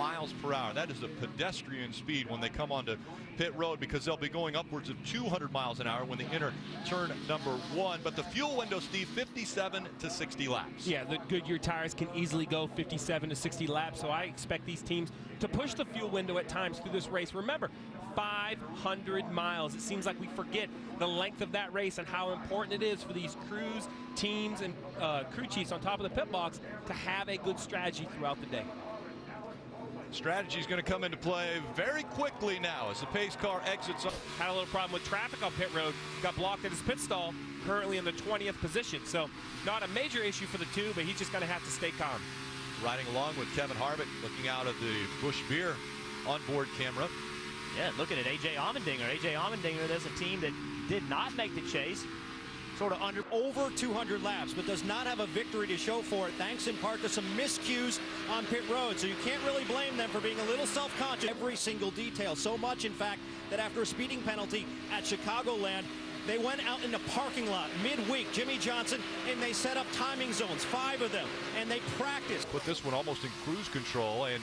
miles per hour. That is a pedestrian speed when they come onto pit road, because they'll be going upwards of 200 miles an hour when they enter turn number 1. But the fuel window, Steve, 57 to 60 laps. Yeah, the Goodyear tires can easily go 57 to 60 laps, so I expect these teams to push the fuel window at times through this race. Remember, 500 miles. It seems like we forget the length of that race and how important it is for these crews, teams, and crew chiefs on top of the pit box to have a good strategy throughout the day. Strategy is going to come into play very quickly now as the pace car exits. Had a little problem with traffic on pit road. Got blocked at his pit stall, currently in the 20th position. So not a major issue for the two, but he's just going to have to stay calm. Riding along with Kevin Harvick, looking out of the Busch Beer onboard camera. Yeah, looking at A.J. Allmendinger. A.J. Allmendinger, there's a team that did not make the chase. Sort of under over 200 laps, but does not have a victory to show for it, thanks in part to some miscues on pit road. So you can't really blame them for being a little self-conscious. Every single detail, so much in fact that after a speeding penalty at Chicagoland, they went out in the parking lot midweek, Jimmy Johnson, and they set up timing zones, 5 of them, and they practiced. Put this one almost in cruise control and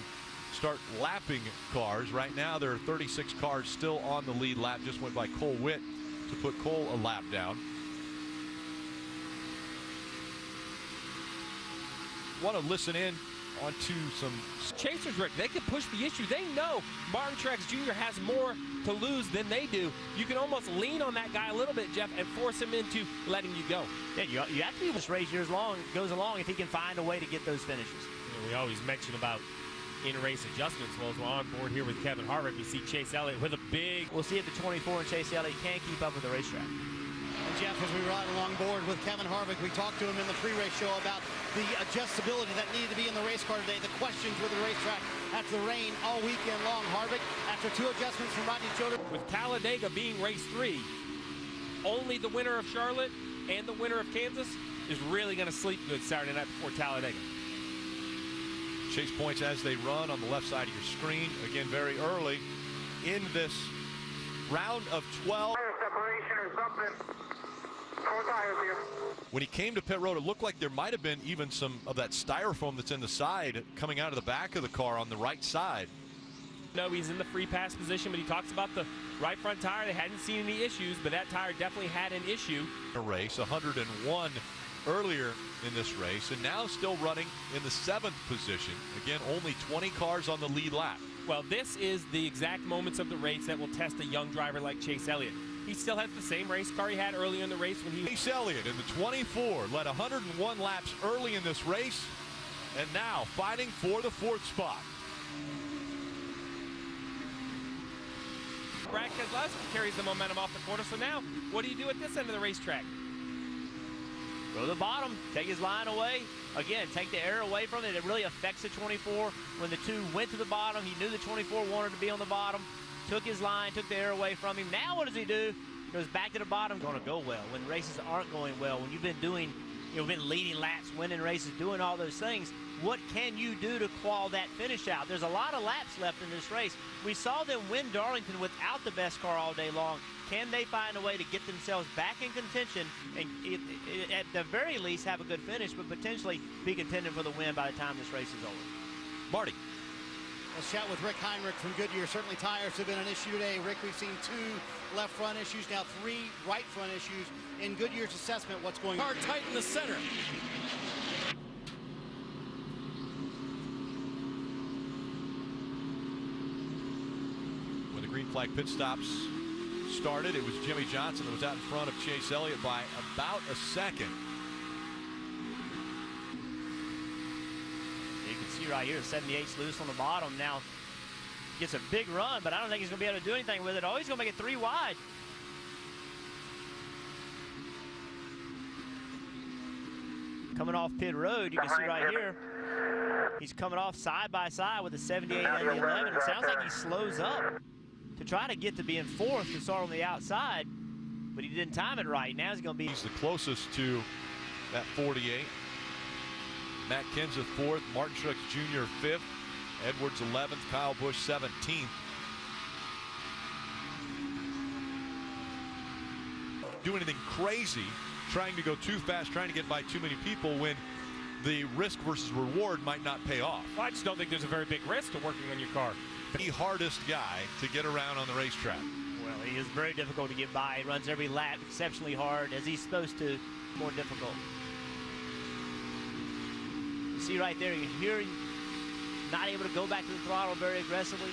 start lapping cars. Right now there are 36 cars still on the lead lap. Just went by Cole Witt to put Cole a lap down. Want to listen in onto some chasers, Rick. They can push the issue. They know Martin Truex Jr. has more to lose than they do. You can almost lean on that guy a little bit, Jeff, and force him into letting you go. Yeah, you have to be this race goes along if he can find a way to get those finishes. You know, we always mention about in-race adjustments. Well, as we're on board here with Kevin Harvick, we see Chase Elliott with a big. We'll see if the 24 and Chase Elliott can keep up with the racetrack. And Jeff, as we ride along board with Kevin Harvick, we talked to him in the pre-race show about the adjustability that needed to be in the race car today, the questions with the racetrack after the rain all weekend long. Harvick, after 2 adjustments from Rodney Choder. With Talladega being race 3, only the winner of Charlotte and the winner of Kansas is really going to sleep good Saturday night before Talladega. chase points as they run on the left side of your screen. Again, very early in this round of 12. Separation or something. 4 tires here. When he came to pit road, it looked like there might have been even some of that styrofoam that's in the side coming out of the back of the car on the right side. No, he's in the free pass position, but he talks about the right front tire. They hadn't seen any issues, but that tire definitely had an issue. A race, 101 earlier in this race, and now still running in the 7th position. Again, only 20 cars on the lead lap. Well, this is the exact moments of the race that will test a young driver like Chase Elliott. He still has the same race car he had earlier in the race when he... Chase Elliott in the 24 led 101 laps early in this race, and now fighting for the 4th spot. Brad Keselowski carries the momentum off the corner, so now what do you do at this end of the racetrack? Go to the bottom, take his line away. Again, take the air away from it. It really affects the 24. When the 2 went to the bottom, he knew the 24 wanted to be on the bottom. Took his line, took the air away from him. Now what does he do? He goes back to the bottom. Going to go well. When races aren't going well, when you've been doing, been leading laps, winning races, doing all those things, what can you do to claw that finish out? There's a lot of laps left in this race. We saw them win Darlington without the best car all day long. Can they find a way to get themselves back in contention and at the very least have a good finish, but potentially be contending for the win by the time this race is over? Marty. Let's chat with Rick Heinrich from Goodyear. Certainly tires have been an issue today. Rick, we've seen 2 left front issues, now 3 right front issues. In Goodyear's assessment, what's going on? Car tight in the center. When the green flag pit stops started, it was Jimmy Johnson that was out in front of Chase Elliott by about a second. You can see right here, 78's loose on the bottom. Now gets a big run, but I don't think he's going to be able to do anything with it. Oh, he's going to make it 3 wide. Coming off pit road, you can see right here, he's coming off side by side with the 78 and the 11. It sounds like he slows up to try to get to being 4th to start on the outside, but he didn't time it right. Now he's going to be... He's the closest to that 48. Matt Kenseth 4th, Martin Truex Jr. 5th, Edwards 11th, Kyle Busch 17th. Do anything crazy, trying to go too fast, trying to get by too many people when the risk versus reward might not pay off. Well, I just don't think there's a very big risk to working on your car. The hardest guy to get around on the racetrack. Well, he is very difficult to get by. He runs every lap exceptionally hard, as he's supposed to. More difficult. You see right there, you hear him not able to go back to the throttle very aggressively.